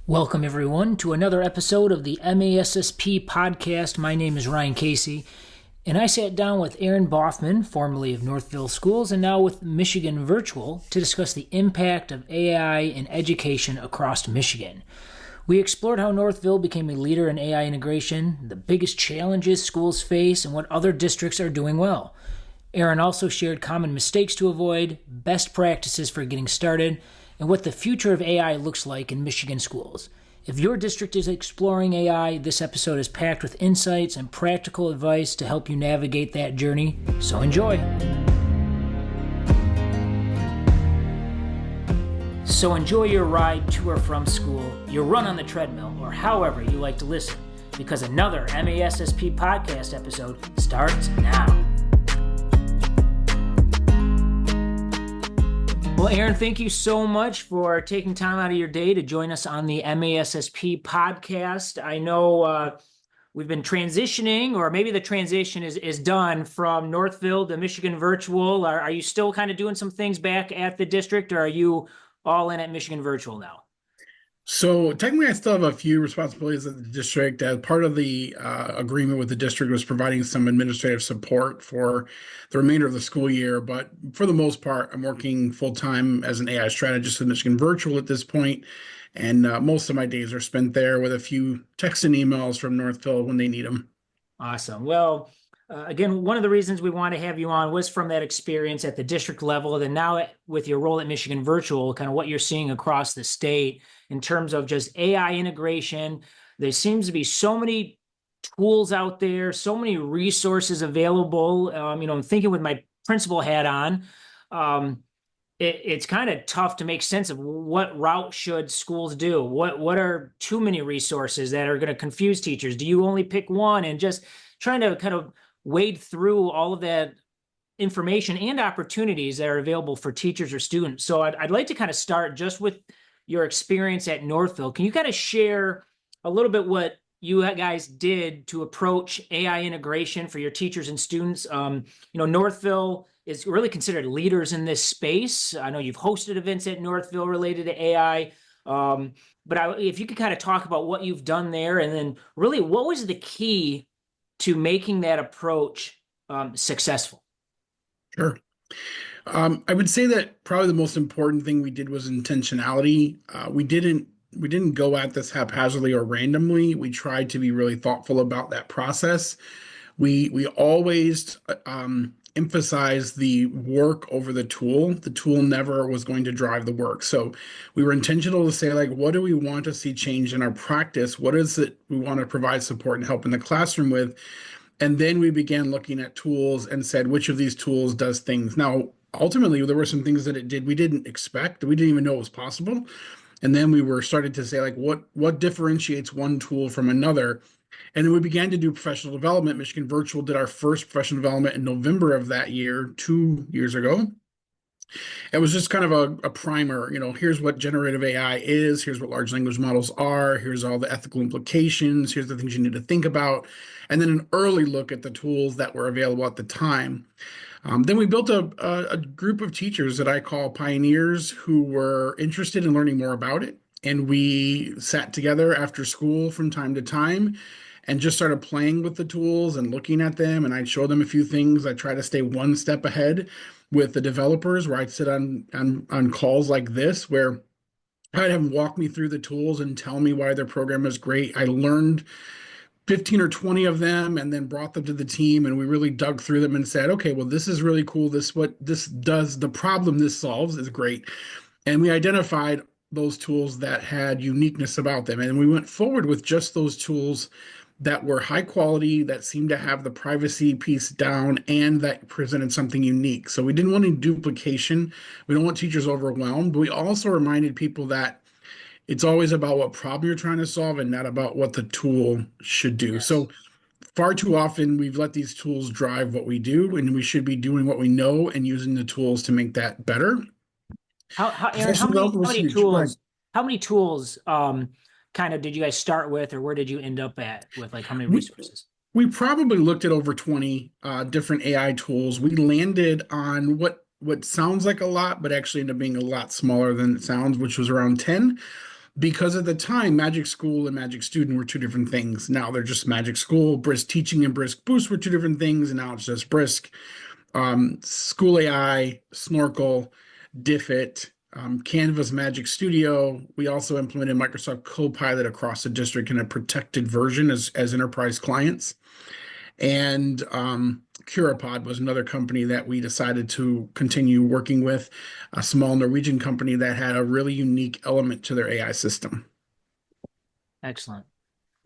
Welcome, everyone, to another episode of the MASSP Podcast. My name is Ryan Casey, and I sat down with Aaron Baughman, formerly of Northville Schools and now with Michigan Virtual, to discuss the impact of AI in education across Michigan. We explored how Northville became a leader in AI integration, the biggest challenges schools face, and what other districts are doing well. Aaron also shared common mistakes to avoid, best practices for getting started, and what the future of AI looks like in Michigan schools. If your district is exploring AI, this episode is packed with insights and practical advice to help you navigate that journey, so enjoy. So enjoy your ride to or from school, your run on the treadmill, or however you like to listen, because another MASSP Podcast episode starts now. Well, Aaron, thank you so much for taking time out of your day to join us on the MASSP Podcast. I know we've been transitioning, or maybe the transition is done from Northville to Michigan Virtual. Are you still kind of doing some things back at the district, or are you all in at Michigan Virtual now? So technically, I still have a few responsibilities at the district. As part of the agreement with the district was providing some administrative support for the remainder of the school year. But for the most part, I'm working full-time as an AI strategist at Michigan Virtual at this point. And most of my days are spent there with a few texts and emails from Northville when they need them. Awesome. Well, again, one of the reasons we want to have you on was from that experience at the district level, and now with your role at Michigan Virtual, kind of what you're seeing across the state in terms of just AI integration. There seems to be so many tools out there, so many resources available. I'm thinking with my principal hat on, it's kind of tough to make sense of what route should schools do. What are too many resources that are going to confuse teachers? Do you only pick one? And just trying to kind of wade through all of that information and opportunities that are available for teachers or students. So I'd like to kind of start just with your experience at Northville. Can you kind of share a little bit what you guys did to approach AI integration for your teachers and students? Northville is really considered leaders in this space. I know you've hosted events at Northville related to AI. But if you could kind of talk about what you've done there, and then really what was the key to making that approach successful? Sure. I would say that probably the most important thing we did was intentionality. We didn't go at this haphazardly or randomly. We tried to be really thoughtful about that process. We always emphasize the work over the tool. The tool never was going to drive the work. So we were intentional to say, like, what do we want to see change in our practice? What is it we want to provide support and help in the classroom with? And then we began looking at tools and said, which of these tools does things? Now, ultimately, there were some things that it did we didn't expect, we didn't even know it was possible. And then we were started to say, like, what differentiates one tool from another? And then we began to do professional development. Michigan Virtual did our first professional development in November of that year, 2 years ago. It was just kind of a primer. Here's what generative AI is. Here's what large language models are. Here's all the ethical implications. Here's the things you need to think about. And then an early look at the tools that were available at the time. Then we built a group of teachers that I call pioneers who were interested in learning more about it. And we sat together after school from time to time and just started playing with the tools and looking at them. And I'd show them a few things. I try to stay one step ahead with the developers, where I'd sit on calls like this, where I'd have them walk me through the tools and tell me why their program is great. I learned 15 or 20 of them and then brought them to the team, and we really dug through them and said, okay, well, this is really cool. What this does, the problem this solves is great. And we identified those tools that had uniqueness about them. And we went forward with just those tools that were high quality, that seemed to have the privacy piece down, and that presented something unique. So we didn't want any duplication. We don't want teachers overwhelmed, but we also reminded people that it's always about what problem you're trying to solve and not about what the tool should do. Yes. So far too often we've let these tools drive what we do, and we should be doing what we know and using the tools to make that better. Aaron, how many tools kind of did you guys start with, or where did you end up at with, like, how many resources? We probably looked at over 20 different AI tools. We landed on what sounds like a lot, but actually ended up being a lot smaller than it sounds, which was around 10. Because at the time, Magic School and Magic Student were two different things. Now they're just Magic School. Brisk Teaching and Brisk Boost were two different things, and now it's just Brisk. School AI, Snorkel, Diffit, Canvas Magic Studio. We also implemented Microsoft Copilot across the district in a protected version as enterprise clients. And Curapod was another company that we decided to continue working with, a small Norwegian company that had a really unique element to their AI system. Excellent.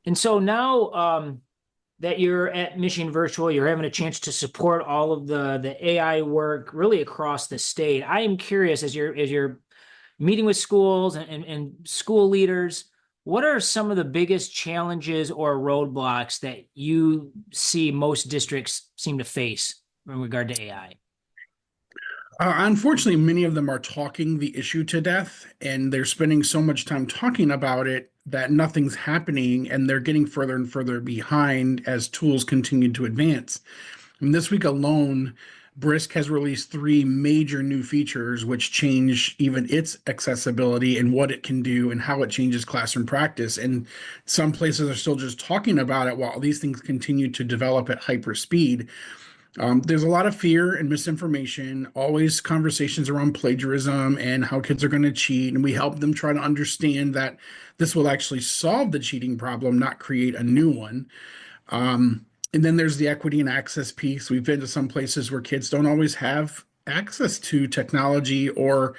And so now that you're at Michigan Virtual, you're having a chance to support all of the AI work really across the state. I am curious, as you're meeting with schools and school leaders, what are some of the biggest challenges or roadblocks that you see most districts seem to face in regard to AI? Unfortunately, many of them are talking the issue to death, and they're spending so much time talking about it that nothing's happening, and they're getting further and further behind as tools continue to advance. And this week alone, Brisk has released three major new features which change even its accessibility and what it can do and how it changes classroom practice. And some places are still just talking about it while these things continue to develop at hyper speed. There's a lot of fear and misinformation, always conversations around plagiarism and how kids are going to cheat. And we help them try to understand that this will actually solve the cheating problem, not create a new one. And then there's the equity and access piece. We've been to some places where kids don't always have access to technology or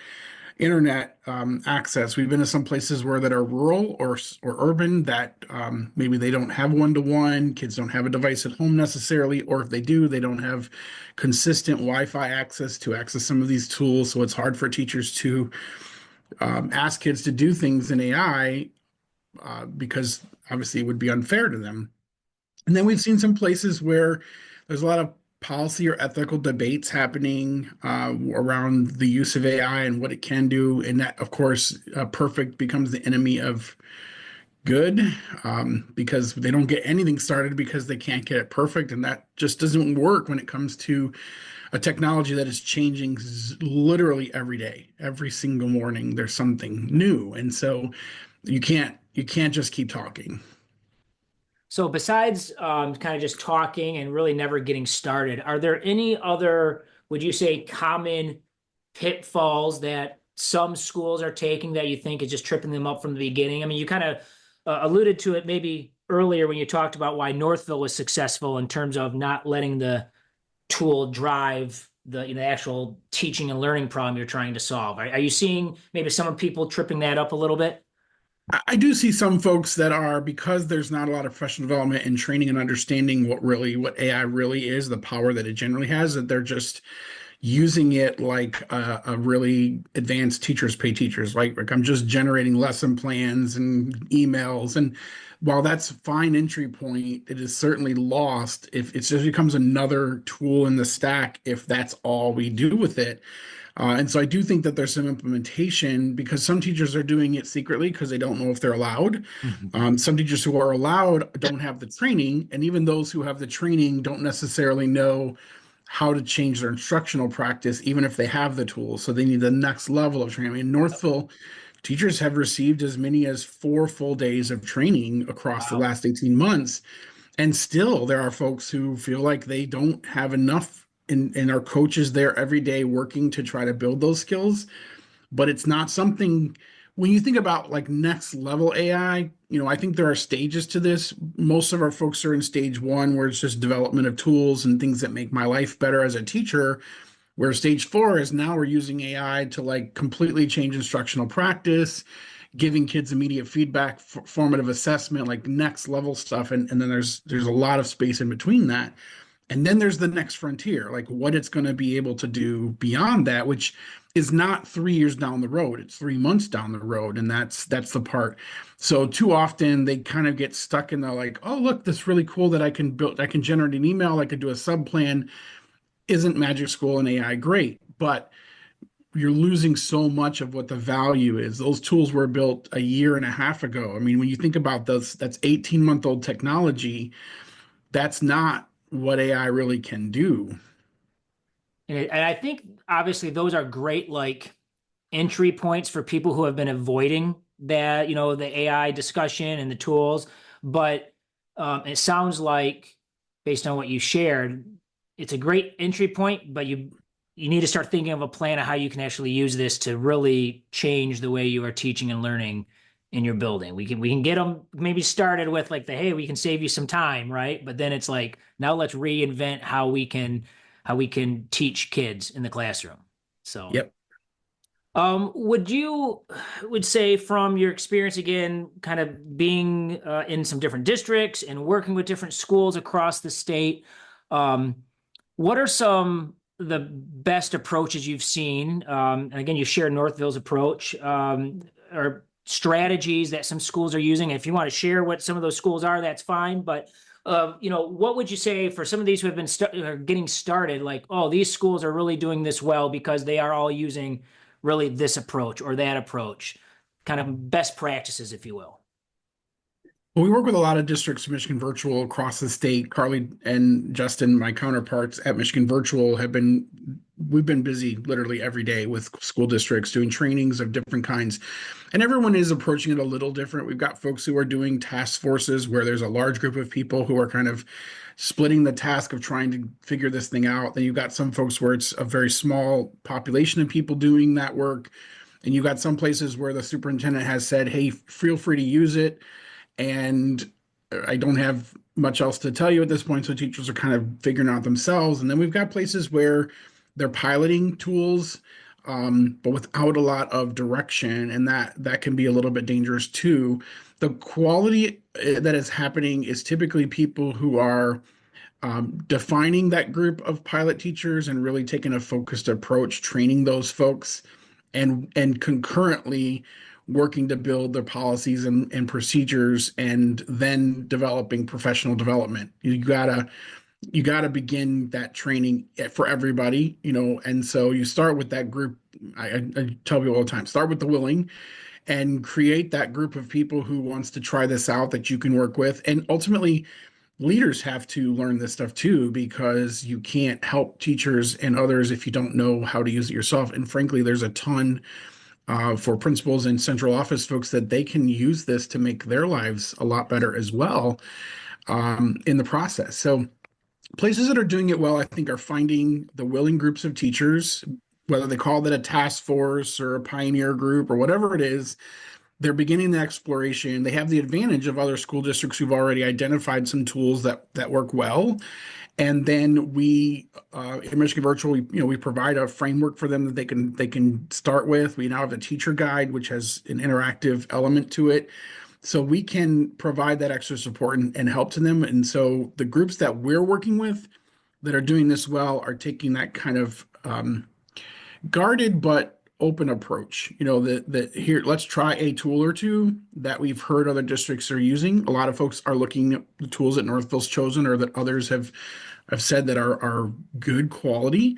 internet access. We've been to some places where that are rural or urban that maybe they don't have one-to-one. Kids don't have a device at home necessarily, or if they do, they don't have consistent Wi-Fi access to access some of these tools. So it's hard for teachers to ask kids to do things in AI because obviously it would be unfair to them. And then we've seen some places where there's a lot of policy or ethical debates happening around the use of AI and what it can do. And that, of course, perfect becomes the enemy of good because they don't get anything started because they can't get it perfect. And that just doesn't work when it comes to a technology that is changing literally every day. Every single morning, there's something new. And so you can't just keep talking. So besides kind of just talking and really never getting started, are there any other, would you say, common pitfalls that some schools are taking that you think is just tripping them up from the beginning? I mean, you kind of alluded to it maybe earlier when you talked about why Northville was successful in terms of not letting the tool drive the actual teaching and learning problem you're trying to solve. Are you seeing maybe some people tripping that up a little bit? I do see some folks that are, because there's not a lot of professional development and training and understanding what AI really is, the power that it generally has, that they're just using it like a really advanced teachers pay teachers. Like I'm just generating lesson plans and emails. And while that's a fine entry point, it is certainly lost if it just becomes another tool in the stack, if that's all we do with it. And so I do think that there's some implementation because some teachers are doing it secretly because they don't know if they're allowed. Some teachers who are allowed don't have the training, and even those who have the training don't necessarily know how to change their instructional practice, even if they have the tools. So they need the next level of training. In Northville, teachers have received as many as 4 full days of training across the last 18 months. And still, there are folks who feel like they don't have enough, and our coaches there every day working to try to build those skills. But it's not something, when you think about like next level AI, I think there are stages to this. Most of our folks are in stage 1, where it's just development of tools and things that make my life better as a teacher. Where stage 4 is now we're using AI to like completely change instructional practice, giving kids immediate feedback, formative assessment, like next level stuff. And then there's a lot of space in between that. And then there's the next frontier, like what it's going to be able to do beyond that, which is not 3 years down the road. It's 3 months down the road. And that's the part. So too often they kind of get stuck in the like, oh, look, this really cool that I can generate an email. I could do a sub plan. Isn't Magic School and AI great? But you're losing so much of what the value is. Those tools were built a year and a half ago. I mean, when you think about those, that's 18-month-old technology. That's not what AI really can do. And I think obviously those are great like entry points for people who have been avoiding that, the AI discussion and the tools, but it sounds like, based on what you shared, it's a great entry point, but you need to start thinking of a plan of how you can actually use this to really change the way you are teaching and learning in your building. We can get them maybe started with like hey, we can save you some time, right? But then it's like, now let's reinvent how we can teach kids in the classroom. So Yep. would say, from your experience, again, kind of being in some different districts and working with different schools across the state, what are some the best approaches you've seen? And again, you shared Northville's approach, or strategies that some schools are using. If you want to share what some of those schools are, that's fine. But what would you say for some of these who have been are getting started? Like, oh, these schools are really doing this well because they are all using really this approach or that approach, kind of best practices, if you will. Well, we work with a lot of districts of Michigan Virtual across the state. Carly and Justin, my counterparts at Michigan Virtual, we've been busy literally every day with school districts doing trainings of different kinds. And everyone is approaching it a little different. We've got folks who are doing task forces where there's a large group of people who are kind of splitting the task of trying to figure this thing out. Then you've got some folks where it's a very small population of people doing that work. And you've got some places where the superintendent has said, hey, feel free to use it. And I don't have much else to tell you at this point. So teachers are kind of figuring out themselves. And then we've got places where they're piloting tools, but without a lot of direction. And that can be a little bit dangerous too. The quality that is happening is typically people who are defining that group of pilot teachers and really taking a focused approach, training those folks, and concurrently working to build their policies and procedures, and then developing professional development. You gotta begin that training for everybody, and so you start with that group. I tell people all the time, start with the willing and create that group of people who wants to try this out that you can work with. And ultimately, leaders have to learn this stuff too, because you can't help teachers and others if you don't know how to use it yourself. And frankly, there's a ton for principals and central office folks that they can use this to make their lives a lot better as well, in the process. So places that are doing it well, I think, are finding the willing groups of teachers, whether they call that a task force or a pioneer group or whatever it is. They're beginning the exploration. They have the advantage of other school districts who've already identified some tools that work well. And then we, in Michigan Virtual, we provide a framework for them that they can start with. We now have a teacher guide, which has an interactive element to it. So we can provide that extra support and help to them. And so the groups that we're working with that are doing this well are taking that kind of guarded but open approach. That here, let's try a tool or two that we've heard other districts are using. A lot of folks are looking at the tools that Northville's chosen or that others have said that are good quality.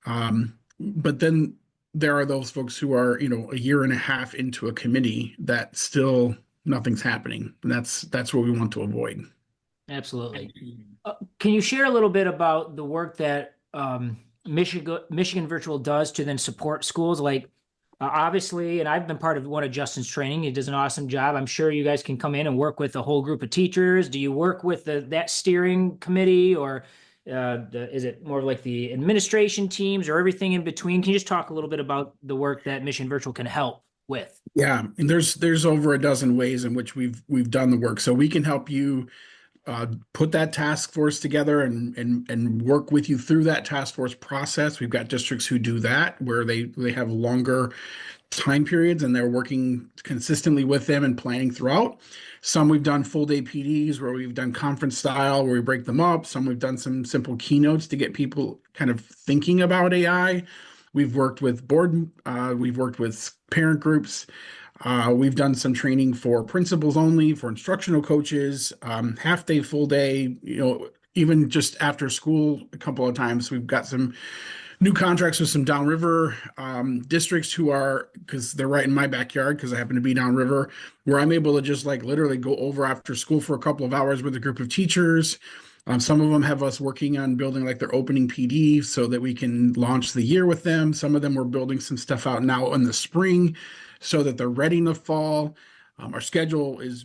But then there are those folks who are, a year and a half into a committee that still nothing's happening. And that's what we want to avoid. Absolutely. Can you share a little bit about the work that Michigan Virtual does to then support schools? Like, obviously, and I've been part of one of Justin's training. He does an awesome job. I'm sure you guys can come in and work with a whole group of teachers. Do you work with that steering committee, or is it more like the administration teams, or everything in between? Can you just talk a little bit about the work that Michigan Virtual can help with? Yeah, and there's over a dozen ways in which we've done the work. So we can help you put that task force together and work with you through that task force process. We've got districts who do that, where they have longer time periods and they're working consistently with them and planning throughout. Some we've done full day PDs where we've done conference style where we break them up. Some we've done some simple keynotes to get people kind of thinking about AI. We've worked with we've worked with parent groups. We've done some training for principals only, for instructional coaches, half day, full day, even just after school a couple of times. We've got some new contracts with some downriver districts who are, because they're right in my backyard, because I happen to be downriver, where I'm able to just literally go over after school for a couple of hours with a group of teachers. Some of them have us working on building their opening PD so that we can launch the year with them. Some of them we're building some stuff out now in the spring so that they're ready in the fall. Our schedule is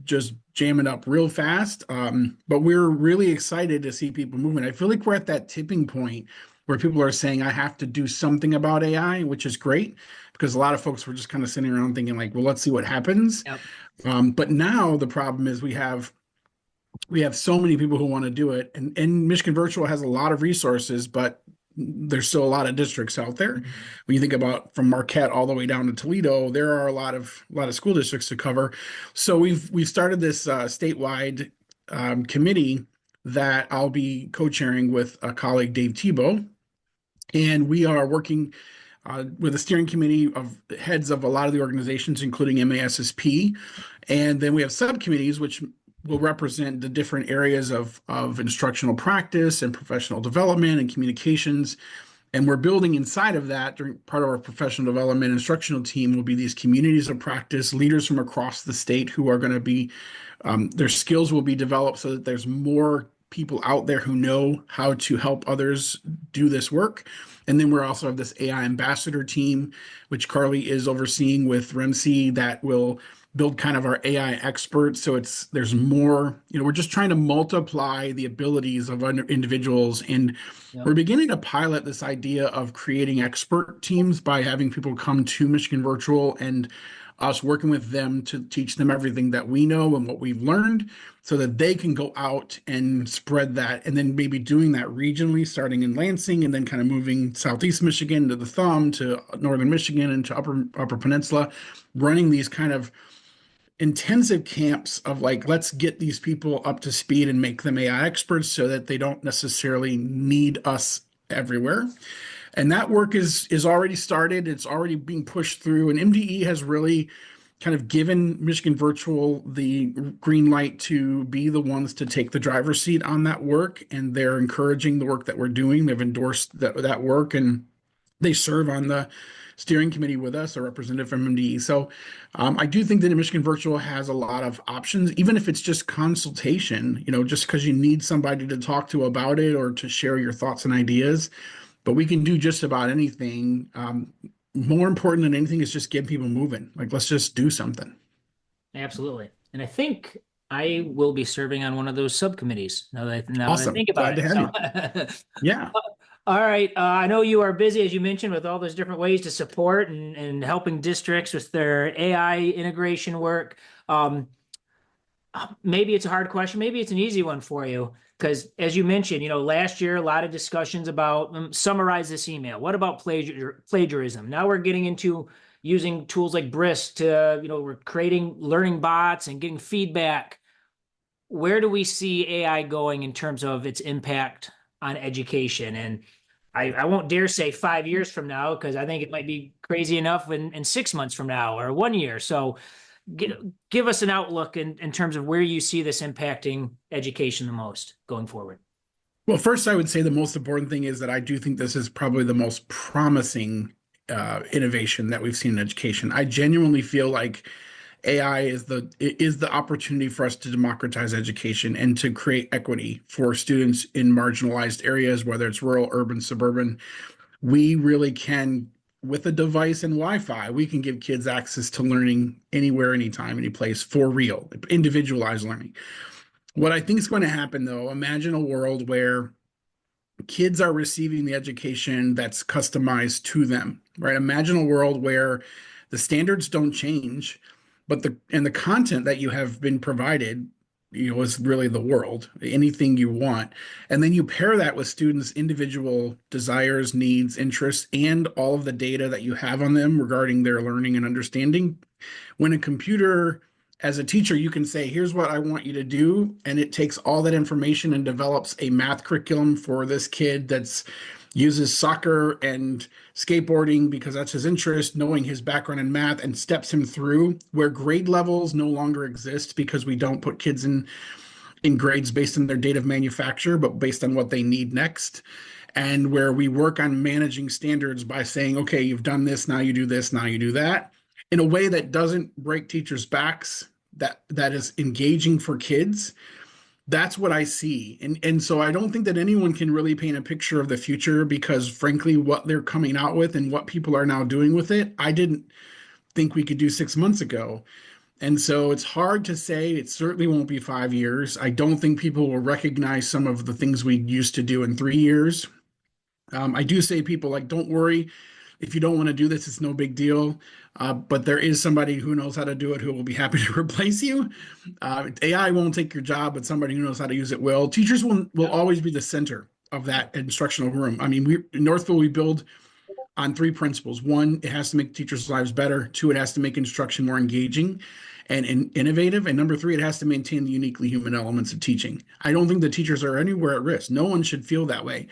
just jamming up real fast. But we're really excited to see people moving. I feel like we're at that tipping point where people are saying, I have to do something about AI, which is great because a lot of folks were just kind of sitting around thinking like, well, let's see what happens. Yep. But now the problem is we have so many people who want to do it, and Michigan Virtual has a lot of resources, but there's still a lot of districts out there. Mhm. When you think about from Marquette all the way down to Toledo, there are a lot of school districts to cover. So we've started this statewide committee that I'll be co-chairing with a colleague, Dave Tebow, and we are working with a steering committee of heads of a lot of the organizations, including MASSP. And then we have subcommittees, which will represent the different areas of instructional practice and professional development and communications. And we're building inside of that during part of our professional development instructional team will be these communities of practice, leaders from across the state who are going to be, their skills will be developed so that there's more people out there who know how to help others do this work. And then we also have this AI ambassador team, which Carly is overseeing with REMC, that will build kind of our AI experts. So there's more, we're just trying to multiply the abilities of individuals. And Yep. we're beginning to pilot this idea of creating expert teams by having people come to Michigan Virtual and us working with them to teach them everything that we know and what we've learned so that they can go out and spread that, and then maybe doing that regionally, starting in Lansing and then kind of moving Southeast Michigan to the Thumb to Northern Michigan and to Upper Peninsula, running these kind of intensive camps of like, let's get these people up to speed and make them AI experts so that they don't necessarily need us everywhere. And that work is already started. It's already being pushed through. And MDE has really kind of given Michigan Virtual the green light to be the ones to take the driver's seat on that work. And they're encouraging the work that we're doing. They've endorsed that work, and they serve on the steering committee with us, a representative from MDE. So I do think that Michigan Virtual has a lot of options, even if it's just consultation, just because you need somebody to talk to about it or to share your thoughts and ideas. But we can do just about anything. More important than anything is just get people moving. Like, let's just do something. Absolutely. And I think I will be serving on one of those subcommittees now that I Awesome. think about Glad to it. have you. Yeah. All right. I know you are busy, as you mentioned, with all those different ways to support and helping districts with their AI integration work. Maybe it's a hard question. Maybe it's an easy one for you. Because as you mentioned, last year, a lot of discussions about summarize this email. What about plagiarism? Now we're getting into using tools like Brisk to, we're creating learning bots and getting feedback. Where do we see AI going in terms of its impact on education? And I won't dare say 5 years from now, because I think it might be crazy enough in 6 months from now or 1 year. So give us an outlook in terms of where you see this impacting education the most going forward. Well, first, I would say the most important thing is that I do think this is probably the most promising innovation that we've seen in education. I genuinely feel like AI is the opportunity for us to democratize education and to create equity for students in marginalized areas, whether it's rural, urban, suburban. We really can, with a device and Wi-Fi, we can give kids access to learning anywhere, anytime, any place, for real, individualized learning. What I think is going to happen, though, imagine a world where kids are receiving the education that's customized to them, right? Imagine a world where the standards don't change, but the content that you have been provided, is really the world, anything you want. And then you pair that with students' individual desires, needs, interests, and all of the data that you have on them regarding their learning and understanding. When a computer, as a teacher, you can say, here's what I want you to do. And it takes all that information and develops a math curriculum for this kid that's uses soccer and skateboarding because that's his interest, knowing his background in math, and steps him through where grade levels no longer exist because we don't put kids in grades based on their date of manufacture, but based on what they need next. And where we work on managing standards by saying, okay, you've done this, now you do this, now you do that, in a way that doesn't break teachers' backs, that is engaging for kids. That's what I see. And so I don't think that anyone can really paint a picture of the future because frankly, what they're coming out with and what people are now doing with it, think we could do 6 months ago. And so it's hard to say. It certainly won't be 5 years. I don't think people will recognize some of the things we used to do in 3 years. I do say people like, don't worry. If you don't want to do this, it's no big deal. But there is somebody who knows how to do it who will be happy to replace you. AI won't take your job, but somebody who knows how to use it will. Teachers will always be the center of that instructional room. I mean, in Northville, we build on three principles. One, it has to make teachers' lives better. Two, it has to make instruction more engaging and innovative. And number three, it has to maintain the uniquely human elements of teaching. I don't think the teachers are anywhere at risk. No one should feel that way.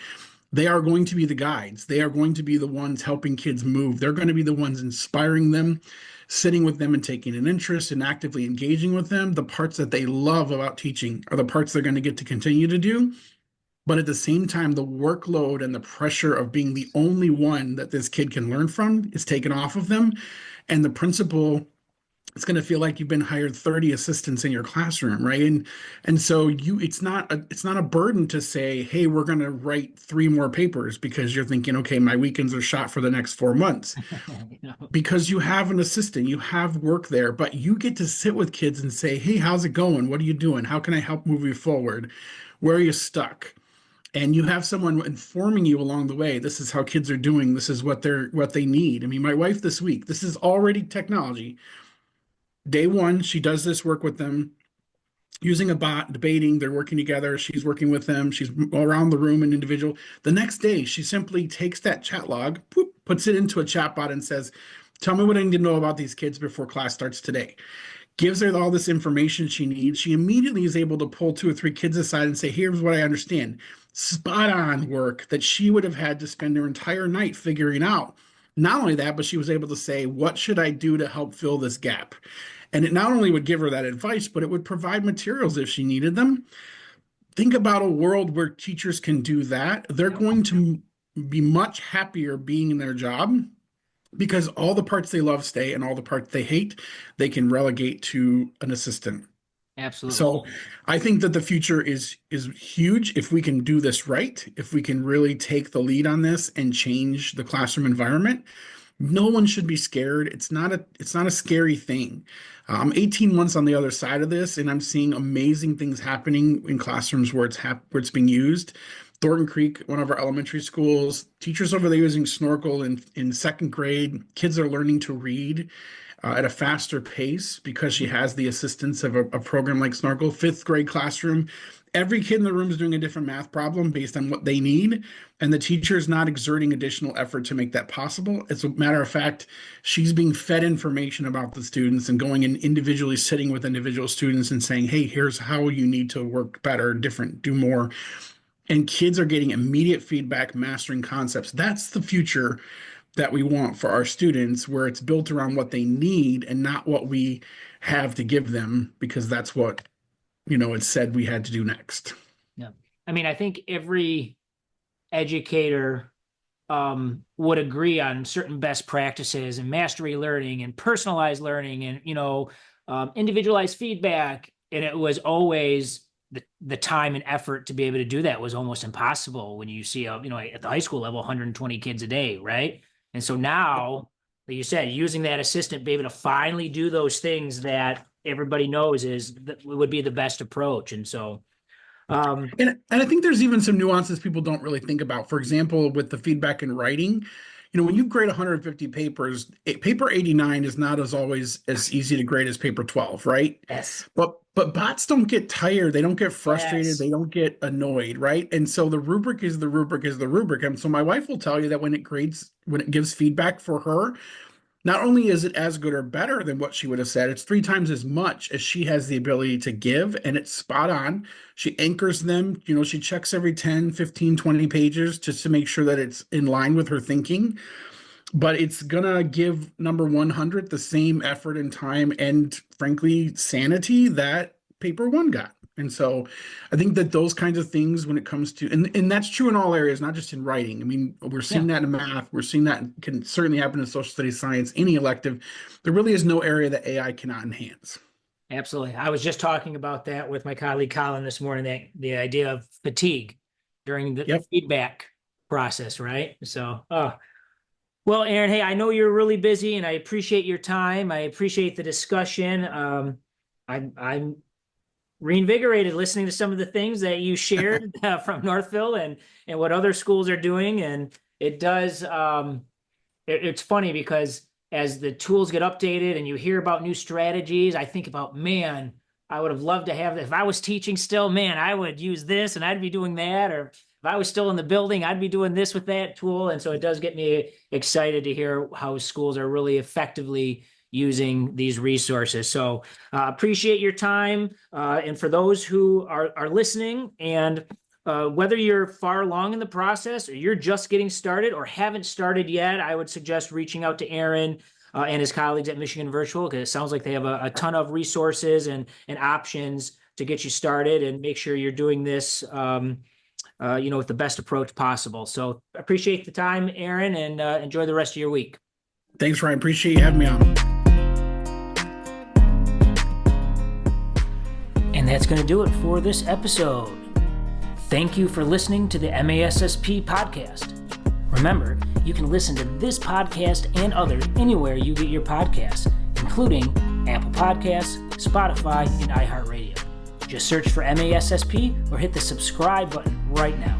They are going to be the guides. They are going to be the ones helping kids move. They're going to be the ones inspiring them, sitting with them and taking an interest and actively engaging with them. The parts that they love about teaching are the parts they're going to get to continue to do. But at the same time, the workload and the pressure of being the only one that this kid can learn from is taken off of them. And the principal, it's going to feel like you've been hired 30 assistants in your classroom, right? And so it's not a burden to say, hey, we're going to write 3 more papers, because you're thinking, okay, my weekends are shot for the next 4 months. Because you have an assistant, you have work there, but you get to sit with kids and say, hey, how's it going? What are you doing? How can I help move you forward? Where are you stuck? And you have someone informing you along the way. This is how kids are doing. This is what they need. I mean, my wife this week, this is already technology. Day one, she does this work with them using a bot, debating. They're working together. She's working with them. She's around the room, an individual. The next day, she simply takes that chat log, puts it into a chat bot and says, tell me what I need to know about these kids before class starts today. Gives her all this information she needs. She immediately is able to pull 2 or 3 kids aside and say, here's what I understand. Spot on work that she would have had to spend her entire night figuring out. Not only that, but she was able to say, what should I do to help fill this gap? And it not only would give her that advice, but it would provide materials if she needed them. Think about a world where teachers can do that. They're going to be much happier being in their job, because all the parts they love stay and all the parts they hate, they can relegate to an assistant. Absolutely. So I think that the future is huge if we can do this right, if we can really take the lead on this and change the classroom environment. No one should be scared. It's not a scary thing. I'm 18 months on the other side of this, and I'm seeing amazing things happening in classrooms where it's being used. Thornton Creek, one of our elementary schools, teachers over there using Snorkel in second grade. Kids are learning to read at a faster pace because she has the assistance of a program like Snorkel. Fifth grade classroom, every kid in the room is doing a different math problem based on what they need, and the teacher is not exerting additional effort to make that possible. As a matter of fact, she's being fed information about the students and going and individually sitting with individual students and saying, hey, here's how you need to work better, different, do more. And kids are getting immediate feedback, mastering concepts. That's the future that we want for our students, where it's built around what they need and not what we have to give them, because that's what, it said we had to do next. Yeah. I mean, I think every educator would agree on certain best practices and mastery learning and personalized learning and, individualized feedback. And it was always the time and effort to be able to do that was almost impossible when you see, at the high school level, 120 kids a day, right? And so now, like you said, using that assistant, be able to finally do those things that everybody knows would be the best approach. And so, and I think there's even some nuances people don't really think about. For example, with the feedback in writing, when you grade 150 papers, paper 89 is not always as easy to grade as paper 12, right? yes, But bots don't get tired. They don't get frustrated. Yes. They don't get annoyed, right? And so the rubric is the rubric is the rubric. And so my wife will tell you that when it gives feedback for her, not only is it as good or better than what she would have said, it's 3 times as much as she has the ability to give, and it's spot on. She anchors them, she checks every 10, 15, 20 pages just to make sure that it's in line with her thinking. But it's gonna give number 100 the same effort and time and, frankly, sanity that paper 1 got. And so I think that those kinds of things, when it comes to, and that's true in all areas, not just in writing. I mean, we're seeing that in math. We're seeing that can certainly happen in social studies, science, any elective. There really is no area that AI cannot enhance. Absolutely. I was just talking about that with my colleague Colin this morning, that the idea of fatigue during the feedback process, right? So, Well, Aaron, hey, I know you're really busy and I appreciate your time. I appreciate the discussion. I'm reinvigorated listening to some of the things that you shared from Northville and what other schools are doing. And it does, it's funny because as the tools get updated and you hear about new strategies, I think about, man, I would have loved to have that. If I was teaching still, man, I would use this and I'd be doing that. Or if I was still in the building, I'd be doing this with that tool. And so it does get me excited to hear how schools are really effectively using these resources. So appreciate your time. And for those who are listening, and whether you're far along in the process or you're just getting started or haven't started yet, I would suggest reaching out to Aaron and his colleagues at Michigan Virtual, because it sounds like they have a ton of resources and options to get you started and make sure you're doing this with the best approach possible. So appreciate the time, Aaron, and enjoy the rest of your week. Thanks, Ryan. Appreciate you having me on. And that's going to do it for this episode. Thank you for listening to the MASSP Podcast. Remember, you can listen to this podcast and others anywhere you get your podcasts, including Apple Podcasts, Spotify, and iHeartRadio. Just search for MASSP or hit the subscribe button right now.